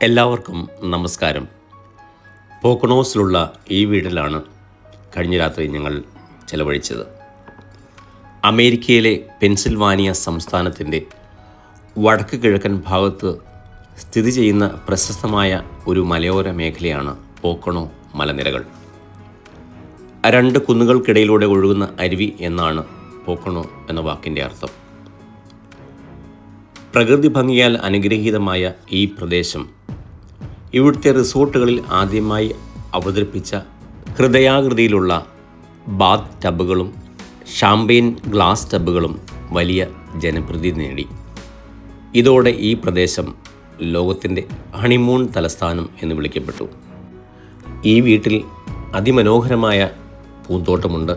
എല്ലാവർക്കും നമസ്കാരം. പോക്കണോസിലുള്ള ഈ വീട്ടിലാണ് കഴിഞ്ഞ രാത്രി ഞങ്ങൾ ചെലവഴിച്ചത്. അമേരിക്കയിലെ പെൻസിൽവാനിയ സംസ്ഥാനത്തിൻ്റെ വടക്ക് കിഴക്കൻ ഭാഗത്ത് സ്ഥിതി ചെയ്യുന്ന പ്രശസ്തമായ ഒരു മലയോര മേഖലയാണ് പോക്കണോ മലനിരകൾ. രണ്ട് കുന്നുകൾക്കിടയിലൂടെ ഒഴുകുന്ന അരുവി എന്നാണ് പോക്കണോ എന്ന വാക്കിൻ്റെ അർത്ഥം. പ്രകൃതി ഭംഗിയാൽ അനുഗ്രഹീതമായ ഈ പ്രദേശം ഇവിടുത്തെ റിസോർട്ടുകളിൽ ആദ്യമായി അവതരിപ്പിച്ച ഹൃദയാകൃതിയിലുള്ള ബാത്ത് ടബുകളും ഷാമ്പെയിൻ ഗ്ലാസ് ടബുകളും വലിയ ജനപ്രീതി നേടി. ഇതോടെ ഈ പ്രദേശം ലോകത്തിൻ്റെ ഹണിമൂൺ തലസ്ഥാനം എന്ന് വിളിക്കപ്പെട്ടു. ഈ വീട്ടിൽ അതിമനോഹരമായ പൂന്തോട്ടമുണ്ട്.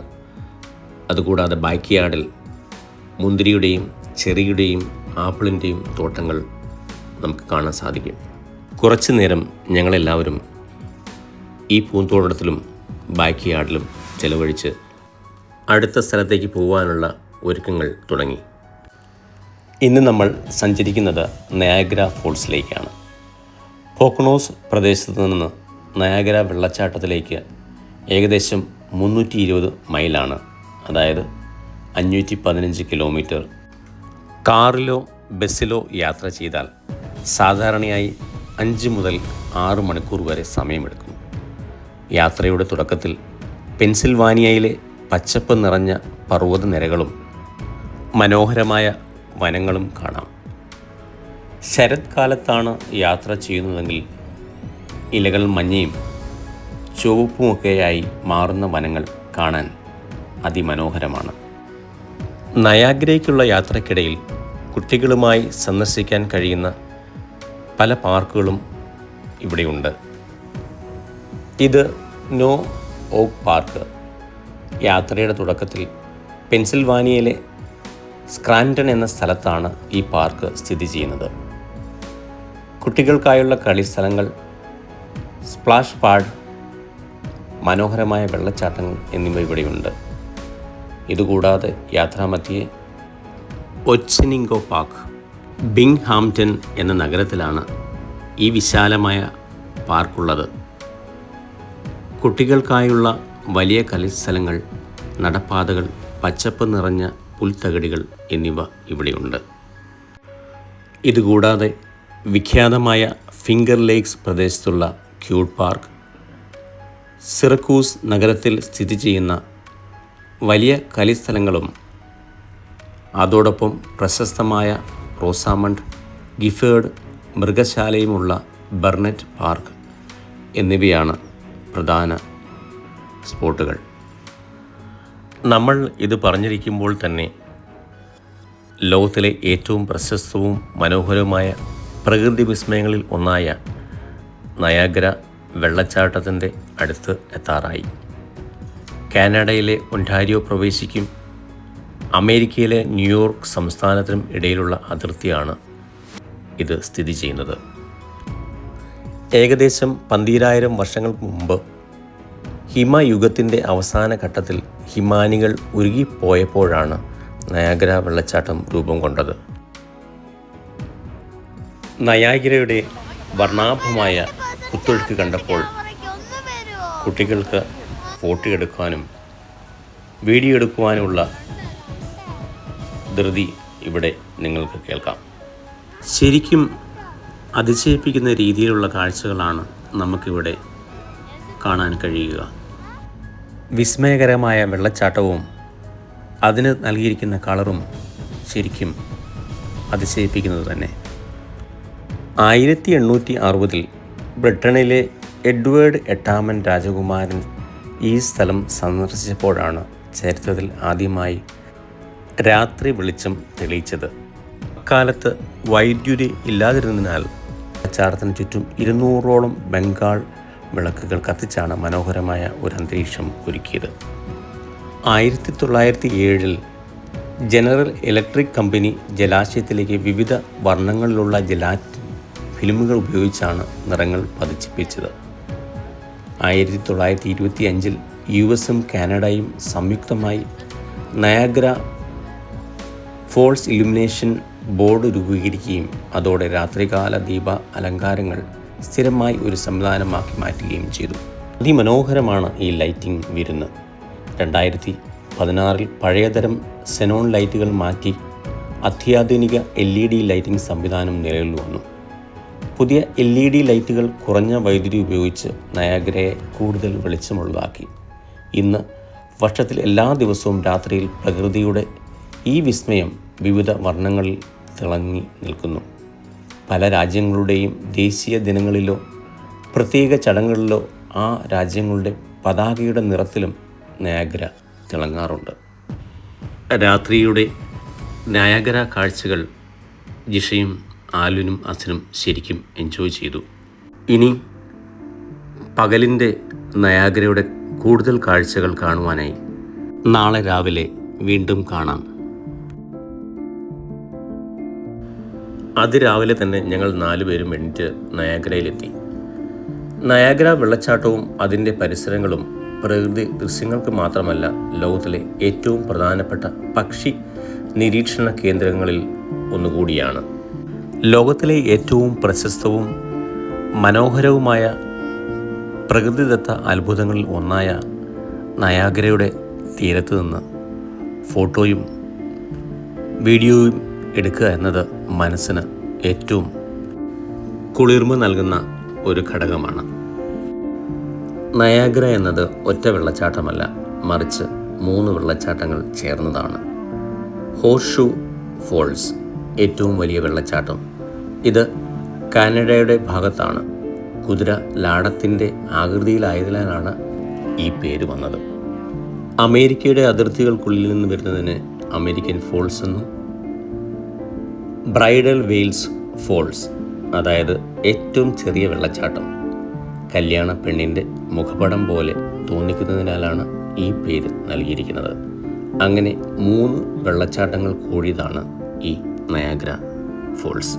അതുകൂടാതെ ബാക്ക് യാർഡിൽ മുന്തിരിയുടെയും ചെറിയുടെയും ആപ്പിളിൻ്റെയും തോട്ടങ്ങൾ നമുക്ക് കാണാൻ സാധിക്കും. കുറച്ചു നേരം ഞങ്ങളെല്ലാവരും ഈ പൂന്തോട്ടത്തിലും ബാക്ക് യാർഡിലും ചെലവഴിച്ച് അടുത്ത സ്ഥലത്തേക്ക് പോകാനുള്ള ഒരുക്കങ്ങൾ തുടങ്ങി. ഇന്ന് നമ്മൾ സഞ്ചരിക്കുന്നത് നയാഗ്ര ഫോൾസിലേക്കാണ്. പോക്കണോസ് പ്രദേശത്ത് നിന്ന് നയാഗ്ര വെള്ളച്ചാട്ടത്തിലേക്ക് ഏകദേശം 320 മൈലാണ്, അതായത് 515 കിലോമീറ്റർ. കാറിലോ ബസ്സിലോ യാത്ര ചെയ്താൽ സാധാരണയായി 5 മുതൽ 6 മണിക്കൂർ വരെ സമയമെടുക്കും. യാത്രയുടെ തുടക്കത്തിൽ പെൻസിൽവാനിയയിലെ പച്ചപ്പ് നിറഞ്ഞ പർവ്വതനിരകളും മനോഹരമായ വനങ്ങളും കാണാം. ശരത് കാലത്താണ് യാത്ര ചെയ്യുന്നതെങ്കിൽ ഇലകൾ മഞ്ഞയും ചുവപ്പുമൊക്കെയായി മാറുന്ന വനങ്ങൾ കാണാൻ അതിമനോഹരമാണ്. നയാഗ്രയ്ക്കുള്ള യാത്രക്കിടയിൽ കുട്ടികളുമായി സന്ദർശിക്കാൻ കഴിയുന്ന പല പാർക്കുകളും ഇവിടെയുണ്ട്. ഇത് നോ ഓക്ക് പാർക്ക്. യാത്രയുടെ തുടക്കത്തിൽ പെൻസിൽവാനിയയിലെ സ്ക്രാൻറ്റൺ എന്ന സ്ഥലത്താണ് ഈ പാർക്ക് സ്ഥിതി ചെയ്യുന്നത്. കുട്ടികൾക്കായുള്ള കളിസ്ഥലങ്ങൾ, സ്പ്ലാഷ് പാഡ്, മനോഹരമായ വെള്ളച്ചാട്ടങ്ങൾ എന്നിവ ഇവിടെയുണ്ട്. ഇതുകൂടാതെ യാത്രാമധ്യേ ഒച്ചനിംഗോ പാർക്ക്, ബിങ്ഹാംപ്റ്റൺ എന്ന നഗരത്തിലാണ് ഈ വിശാലമായ പാർക്കുള്ളത്. കുട്ടികൾക്കായുള്ള വലിയ കളിസ്ഥലങ്ങൾ, നടപ്പാതകൾ, പച്ചപ്പ് നിറഞ്ഞ പുൽത്തകിടികൾ എന്നിവ ഇവിടെയുണ്ട്. ഇതുകൂടാതെ വിഖ്യാതമായ ഫിംഗർ ലേക്സ് പ്രദേശത്തുള്ള ക്യൂട്ട് പാർക്ക്, സിറക്കൂസ് നഗരത്തിൽ സ്ഥിതി ചെയ്യുന്ന വലിയ കളിസ്ഥലങ്ങളും അതോടൊപ്പം പ്രശസ്തമായ റോസാമണ്ട്, ഗിഫേർഡ് മൃഗശാലയുമുള്ള ബർണറ്റ് പാർക്ക് എന്നിവയാണ് പ്രധാന സ്പോട്ടുകൾ. നമ്മൾ ഇത് പറഞ്ഞിരിക്കുമ്പോൾ തന്നെ ലോകത്തിലെ ഏറ്റവും പ്രശസ്തവും മനോഹരവുമായ പ്രകൃതി വിസ്മയങ്ങളിൽ ഒന്നായ നയാഗ്ര വെള്ളച്ചാട്ടത്തിൻ്റെ അടുത്ത് എത്താറായി. കാനഡയിലെ ഒൻറ്റാരിയോ പ്രവേശിക്കും അമേരിക്കയിലെ ന്യൂയോർക്ക് സംസ്ഥാനത്തിനും ഇടയിലുള്ള അതിർത്തിയാണ് ഇത് സ്ഥിതി ചെയ്യുന്നത്. ഏകദേശം 12,000 വർഷങ്ങൾക്ക് മുമ്പ് ഹിമയുഗത്തിൻ്റെ അവസാന ഘട്ടത്തിൽ ഹിമാനികൾ ഉരുകിപ്പോയപ്പോഴാണ് നയാഗ്ര വെള്ളച്ചാട്ടം രൂപം കൊണ്ടത്. നയാഗ്രയുടെ വർണ്ണാഭമായ കുത്തൊഴുക്ക് കണ്ടപ്പോൾ കുട്ടികൾക്ക് ഫോട്ടോ എടുക്കാനും വീഡിയോ എടുക്കുവാനുമുള്ള ധൃതി ഇവിടെ നിങ്ങൾക്ക് കേൾക്കാം. ശരിക്കും അതിശയിപ്പിക്കുന്ന രീതിയിലുള്ള കാഴ്ചകളാണ് നമുക്കിവിടെ കാണാൻ കഴിയുക. വിസ്മയകരമായ വെള്ളച്ചാട്ടവും അതിന് നൽകിയിരിക്കുന്ന കളറും ശരിക്കും അതിശയിപ്പിക്കുന്നത് തന്നെ. 1860 ബ്രിട്ടനിലെ എഡ്വേർഡ് 8-ാമൻ രാജകുമാരൻ ഈ സ്ഥലം സന്ദർശിച്ചപ്പോഴാണ് ചരിത്രത്തിൽ ആദ്യമായി രാത്രി വെളിച്ചം തെളിയിച്ചത്. അക്കാലത്ത് വൈദ്യുതി ഇല്ലാതിരുന്നതിനാൽ വെള്ളച്ചാട്ടത്തിന് ചുറ്റും 200ഓളം ബംഗാൾ വിളക്കുകൾ കത്തിച്ചാണ് മനോഹരമായ ഒരു അന്തരീക്ഷം ഒരുക്കിയത്. 1907 ജനറൽ ഇലക്ട്രിക് കമ്പനി ജലാശയത്തിലേക്ക് വിവിധ വർണ്ണങ്ങളിലുള്ള ജലാറ്റിൻ ഫിലിമുകൾ ഉപയോഗിച്ചാണ് നിറങ്ങൾ പതിപ്പിച്ചത്. 1925 US-ഉം കാനഡയും സംയുക്തമായി നയാഗ്ര ഫോൾസ് ഇലുമിനേഷൻ ബോർഡ് രൂപീകരിക്കുകയും അതോടെ രാത്രികാല ദീപ അലങ്കാരങ്ങൾ സ്ഥിരമായി ഒരു സംവിധാനമാക്കി മാറ്റുകയും ചെയ്തു. അതിമനോഹരമാണ് ഈ ലൈറ്റിംഗ് വിരുന്ന്. 2016 പഴയതരം സെനോൺ ലൈറ്റുകൾ മാറ്റി അത്യാധുനിക LED ലൈറ്റിംഗ് സംവിധാനം നിലവിൽ വന്നു. പുതിയ LED ലൈറ്റുകൾ കുറഞ്ഞ വൈദ്യുതി ഉപയോഗിച്ച് നയാഗ്രയെ കൂടുതൽ വെളിച്ചമുള്ളതാക്കി. ഇന്ന് വർഷത്തിൽ എല്ലാ ദിവസവും രാത്രിയിൽ പ്രകൃതിയുടെ ഈ വിസ്മയം വിവിധ വർണ്ണങ്ങളിൽ തിളങ്ങി നിൽക്കുന്നു. പല രാജ്യങ്ങളുടെയും ദേശീയ ദിനങ്ങളിലോ പ്രത്യേക ചടങ്ങുകളിലോ ആ രാജ്യങ്ങളുടെ പതാകയുടെ നിറത്തിലും നയാഗ്ര തിളങ്ങാറുണ്ട്. രാത്രിയുടെ നയാഗ്ര കാഴ്ചകൾ ജിഷയും ആലുനും അച്ഛനും ശരിക്കും എൻജോയ് ചെയ്തു. ഇനി പകലിൻ്റെ നയാഗ്രയുടെ കൂടുതൽ കാഴ്ചകൾ കാണുവാനായി നാളെ രാവിലെ വീണ്ടും കാണാം. അതിരാവിലെ തന്നെ ഞങ്ങൾ 4 പേരും എണീറ്റ് നയാഗ്രയിലെത്തി. നയാഗ്ര വെള്ളച്ചാട്ടവും അതിൻ്റെ പരിസരങ്ങളും പ്രകൃതി ദൃശ്യങ്ങൾക്ക് മാത്രമല്ല, ലോകത്തിലെ ഏറ്റവും പ്രധാനപ്പെട്ട പക്ഷി നിരീക്ഷണ കേന്ദ്രങ്ങളിൽ ഒന്നുകൂടിയാണ്. ലോകത്തിലെ ഏറ്റവും പ്രശസ്തവും മനോഹരവുമായ പ്രകൃതിദത്ത അത്ഭുതങ്ങളിൽ ഒന്നായ നയാഗ്രയുടെ തീരത്ത് നിന്ന് ഫോട്ടോയും വീഡിയോയും എടുക്കുക എന്നത് മനസ്സിന് ഏറ്റവും കുളിർമ നൽകുന്ന ഒരു ഘടകമാണ്. നയാഗ്ര എന്നത് ഒറ്റ വെള്ളച്ചാട്ടമല്ല, മറിച്ച് 3 വെള്ളച്ചാട്ടങ്ങൾ ചേർന്നതാണ്. ഹോഴ്സ്ഷൂ ഫോൾസ് ഏറ്റവും വലിയ വെള്ളച്ചാട്ടം. ഇത് കാനഡയുടെ ഭാഗത്താണ്. കുതിര ലാടത്തിൻ്റെ ആകൃതിയിലായതിനാലാണ് ഈ പേര് വന്നത്. അമേരിക്കയുടെ അതിർത്തികൾക്കുള്ളിൽ നിന്ന് വരുന്നതിന് അമേരിക്കൻ ഫോൾസ് എന്നും, ബ്രൈഡൽ വെയിൽസ് ഫോൾസ്, അതായത് ഏറ്റവും ചെറിയ വെള്ളച്ചാട്ടം, കല്യാണ പെണ്ണിൻ്റെ മുഖപടം പോലെ തോന്നിക്കുന്നതിനാലാണ് ഈ പേര് നൽകിയിരിക്കുന്നത്. അങ്ങനെ 3 വെള്ളച്ചാട്ടങ്ങൾ കൂടിയതാണ് ഈ നയാഗ്ര ഫോൾസ്.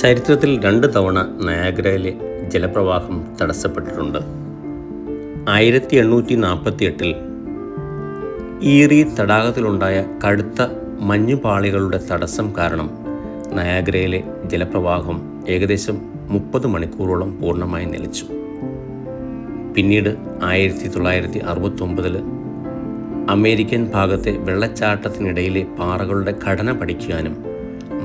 ചരിത്രത്തിൽ 2 തവണ നയാഗ്രയിലെ ജലപ്രവാഹം തടസ്സപ്പെട്ടിട്ടുണ്ട്. 1848 ഈറി തടാകത്തിലുണ്ടായ കടുത്ത മഞ്ഞുപാളികളുടെ തടസ്സം കാരണം നയാഗ്രയിലെ ജലപ്രവാഹം ഏകദേശം 30 മണിക്കൂറോളം പൂർണ്ണമായി നിലച്ചു. പിന്നീട് 1969 അമേരിക്കൻ ഭാഗത്തെ വെള്ളച്ചാട്ടത്തിനിടയിലെ പാറകളുടെ ഘടന പഠിക്കാനും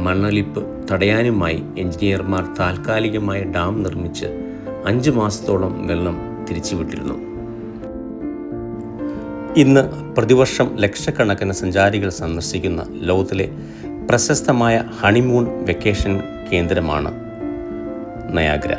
മണ്ണൊലിപ്പ് തടയാനുമായി എഞ്ചിനീയർമാർ താൽക്കാലികമായി ഡാം നിർമ്മിച്ച് 5 മാസത്തോളം വെള്ളം തിരിച്ചുവിട്ടിരുന്നു. ഇന്ന് പ്രതിവർഷം ലക്ഷക്കണക്കിന് സഞ്ചാരികൾ സന്ദർശിക്കുന്ന ലോകത്തിലെ പ്രശസ്തമായ ഹണിമൂൺ വെക്കേഷൻ കേന്ദ്രമാണ് നയാഗ്ര.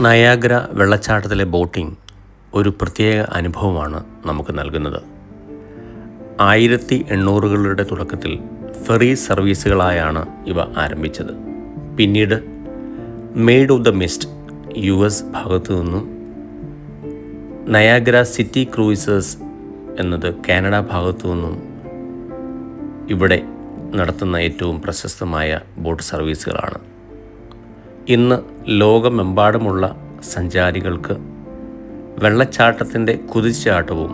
നയാഗ്ര വെള്ളച്ചാട്ടത്തിലെ ബോട്ടിംഗ് ഒരു പ്രത്യേക അനുഭവമാണ് നമുക്ക് നൽകുന്നത്. 1800കളുടെ തുടക്കത്തിൽ ഫെറി സർവീസുകളായാണ് ഇവ ആരംഭിച്ചത്. പിന്നീട് made of the Mist US ഭാഗത്തു നിന്നും, നയാഗ്ര സിറ്റി ക്രൂയിസേഴ്സ് എന്നത് കാനഡ ഭാഗത്തു നിന്നും ഇവിടെ നടത്തുന്ന ഏറ്റവും പ്രശസ്തമായ ബോട്ട് സർവീസുകളാണ്. ഇന്ന് ലോകമെമ്പാടുമുള്ള സഞ്ചാരികൾക്ക് വെള്ളച്ചാട്ടത്തിൻ്റെ കുതിച്ചുചാട്ടവും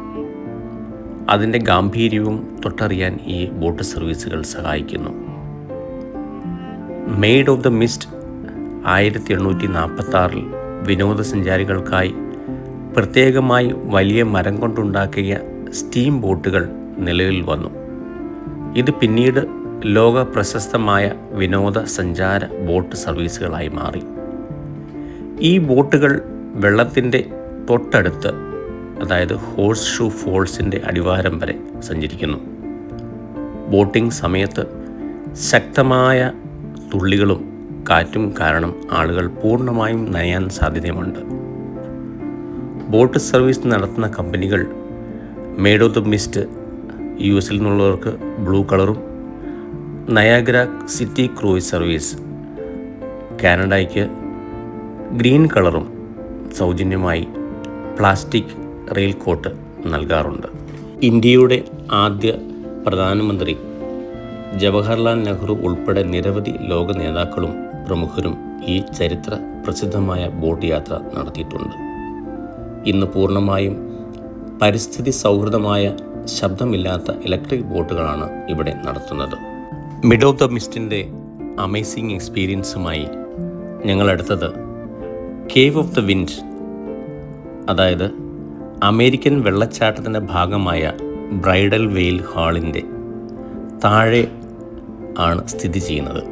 അതിൻ്റെ ഗാംഭീര്യവും തൊട്ടറിയാൻ ഈ ബോട്ട് സർവീസുകൾ സഹായിക്കുന്നു. മെയ്ഡ് ഓഫ് ദ മിസ്റ്റ് 1846 വിനോദസഞ്ചാരികൾക്കായി പ്രത്യേകമായി വലിയ മരം കൊണ്ടുണ്ടാക്കിയ സ്റ്റീം ബോട്ടുകൾ നിലവിൽ വന്നു. ഇത് പിന്നീട് ലോക പ്രശസ്തമായ വിനോദസഞ്ചാര ബോട്ട് സർവീസുകളായി മാറി. ഈ ബോട്ടുകൾ വെള്ളത്തിൻ്റെ തൊട്ടടുത്ത്, അതായത് ഹോഴ്സ്ഷൂ ഫോൾസിൻ്റെ അടിവാരം വരെ സഞ്ചരിക്കുന്നു. ബോട്ടിംഗ് സമയത്ത് ശക്തമായ തുള്ളികളും കാറ്റും കാരണം ആളുകൾ പൂർണ്ണമായും നനയാൻ സാധ്യതയുണ്ട്. ബോട്ട് സർവീസ് നടത്തുന്ന കമ്പനികൾ Maid of the Mist US നിന്നുള്ളവർക്ക് ബ്ലൂ കളറും, നയാഗ്ര സിറ്റി ക്രൂയിസ് സർവീസ് കാനഡയ്ക്ക് ഗ്രീൻ കളറും സൗജന്യമായി പ്ലാസ്റ്റിക് റെയിൽ കോട്ട് നൽകാറുണ്ട്. ഇന്ത്യയുടെ ആദ്യ പ്രധാനമന്ത്രി ജവഹർലാൽ നെഹ്റു ഉൾപ്പെടെ നിരവധി ലോക നേതാക്കളും പ്രമുഖരും ഈ ചരിത്ര പ്രസിദ്ധമായ ബോട്ട് യാത്ര നടത്തിയിട്ടുണ്ട്. ഇന്ന് പൂർണ്ണമായും പരിസ്ഥിതി സൗഹൃദമായ ശബ്ദമില്ലാത്ത ഇലക്ട്രിക് ബോട്ടുകളാണ് ഇവിടെ നടത്തുന്നത്. മിഡ് ഓഫ് ദ മിസ്റ്റിൻ്റെ അമേസിംഗ് എക്സ്പീരിയൻസുമായി ഞങ്ങളെടുത്തത് കേവ് ഓഫ് ദ വിൻഡ്, അതായത് അമേരിക്കൻ വെള്ളച്ചാട്ടത്തിൻ്റെ ഭാഗമായ ബ്രൈഡൽ വെയിൽ ഹാളിൻ്റെ താഴെ ആണ് സ്ഥിതി ചെയ്യുന്നത്.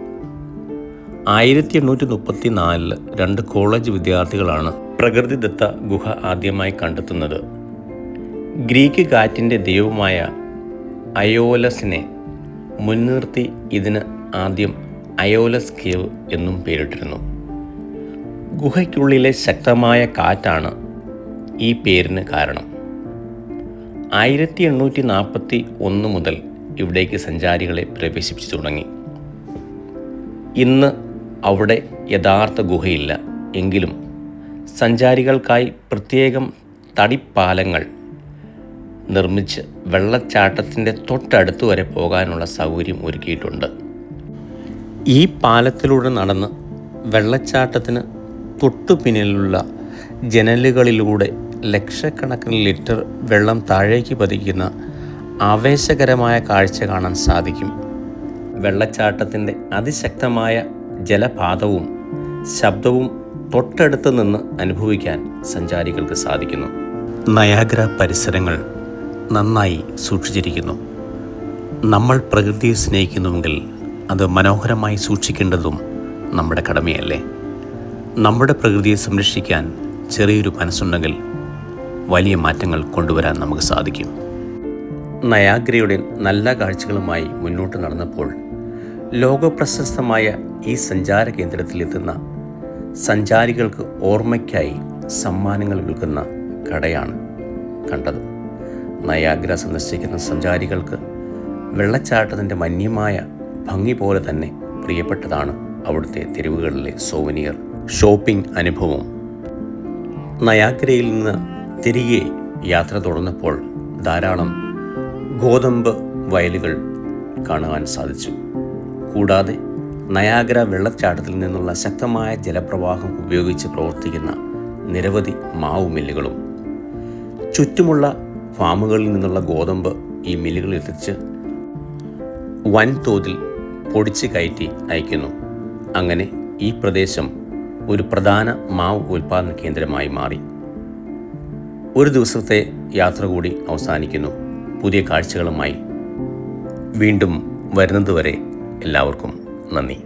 1834 2 കോളേജ് വിദ്യാർത്ഥികളാണ് പ്രകൃതിദത്ത ഗുഹ ആദ്യമായി കണ്ടെത്തുന്നത്. ഗ്രീക്ക് കാറ്റിൻ്റെ ദൈവമായ അയോലസിനെ മുൻനിർത്തി ഇതിന് ആദ്യം അയോലസ് കേവ് എന്നും പേരിട്ടിരുന്നു. ഗുഹയ്ക്കുള്ളിലെ ശക്തമായ കാറ്റാണ് ഈ പേരിന് കാരണം. 1841 മുതൽ ഇവിടേക്ക് സഞ്ചാരികളെ പ്രവേശിപ്പിച്ചു തുടങ്ങി. ഇന്ന് അവിടെ യഥാർത്ഥ ഗുഹയില്ല, എങ്കിലും സഞ്ചാരികൾക്കായി പ്രത്യേകം തടിപ്പാലങ്ങൾ നിർമ്മിച്ച് വെള്ളച്ചാട്ടത്തിൻ്റെ തൊട്ടടുത്ത് വരെ പോകാനുള്ള സൗകര്യം ഒരുക്കിയിട്ടുണ്ട്. ഈ പാലത്തിലൂടെ നടന്ന് വെള്ളച്ചാട്ടത്തിന് തൊട്ടു പിന്നിലുള്ള ജനലുകളിലൂടെ ലക്ഷക്കണക്കിന് ലിറ്റർ വെള്ളം താഴേക്ക് പതിക്കുന്ന ആവേശകരമായ കാഴ്ച കാണാൻ സാധിക്കും. വെള്ളച്ചാട്ടത്തിൻ്റെ അതിശക്തമായ ജലപാതവും ശബ്ദവും തൊട്ടടുത്ത് നിന്ന് അനുഭവിക്കാൻ സഞ്ചാരികൾക്ക് സാധിക്കുന്നു. നയാഗ്ര പരിസരങ്ങൾ നന്നായി സൂക്ഷിച്ചിരിക്കുന്നു. നമ്മൾ പ്രകൃതിയെ സ്നേഹിക്കുന്നുവെങ്കിൽ അത് മനോഹരമായി സൂക്ഷിക്കേണ്ടതും നമ്മുടെ കടമയല്ലേ? നമ്മുടെ പ്രകൃതിയെ സംരക്ഷിക്കാൻ ചെറിയൊരു മനസ്സുണ്ടെങ്കിൽ വലിയ മാറ്റങ്ങൾ കൊണ്ടുവരാൻ നമുക്ക് സാധിക്കും. നയാഗ്രയുടെ നല്ല കാഴ്ചകളുമായി മുന്നോട്ട് നടന്നപ്പോൾ ലോകപ്രശസ്തമായ ഈ സഞ്ചാര കേന്ദ്രത്തിലെത്തുന്ന സഞ്ചാരികൾക്ക് ഓർമ്മയ്ക്കായി സമ്മാനങ്ങൾ വിൽക്കുന്ന കടയാണ് കണ്ടത്. നയാഗ്ര സന്ദർശിക്കുന്ന സഞ്ചാരികൾക്ക് വെള്ളച്ചാട്ടത്തിൻ്റെ മന്യമായ ഭംഗി പോലെ തന്നെ പ്രിയപ്പെട്ടതാണ് അവിടുത്തെ തെരുവുകളിലെ സോവനിയർ ഷോപ്പിംഗ് അനുഭവം. നയാഗ്രയിൽ നിന്ന് തിരികെ യാത്ര തുടർന്നപ്പോൾ ധാരാളം ഗോതമ്പ് വയലുകൾ കാണുവാൻ സാധിച്ചു. കൂടാതെ നയാഗ്ര വെള്ളച്ചാട്ടത്തിൽ നിന്നുള്ള ശക്തമായ ജലപ്രവാഹം ഉപയോഗിച്ച് പ്രവർത്തിക്കുന്ന നിരവധി മാവ് മില്ലുകളും. ചുറ്റുമുള്ള ഫാമുകളിൽ നിന്നുള്ള ഗോതമ്പ് ഈ മില്ലുകളിൽ എത്തിച്ച് വൻതോതിൽ പൊടിച്ച് കയറ്റി അയക്കുന്നു. അങ്ങനെ ഈ പ്രദേശം ഒരു പ്രധാന മാവ് ഉൽപ്പാദന കേന്ദ്രമായി മാറി. ഒരു ദിവസത്തെ യാത്ര കൂടി അവസാനിക്കുന്നു. പുതിയ കാഴ്ചകളുമായി വീണ്ടും വരുന്നതുവരെ എല്ലാവർക്കും നന്ദി.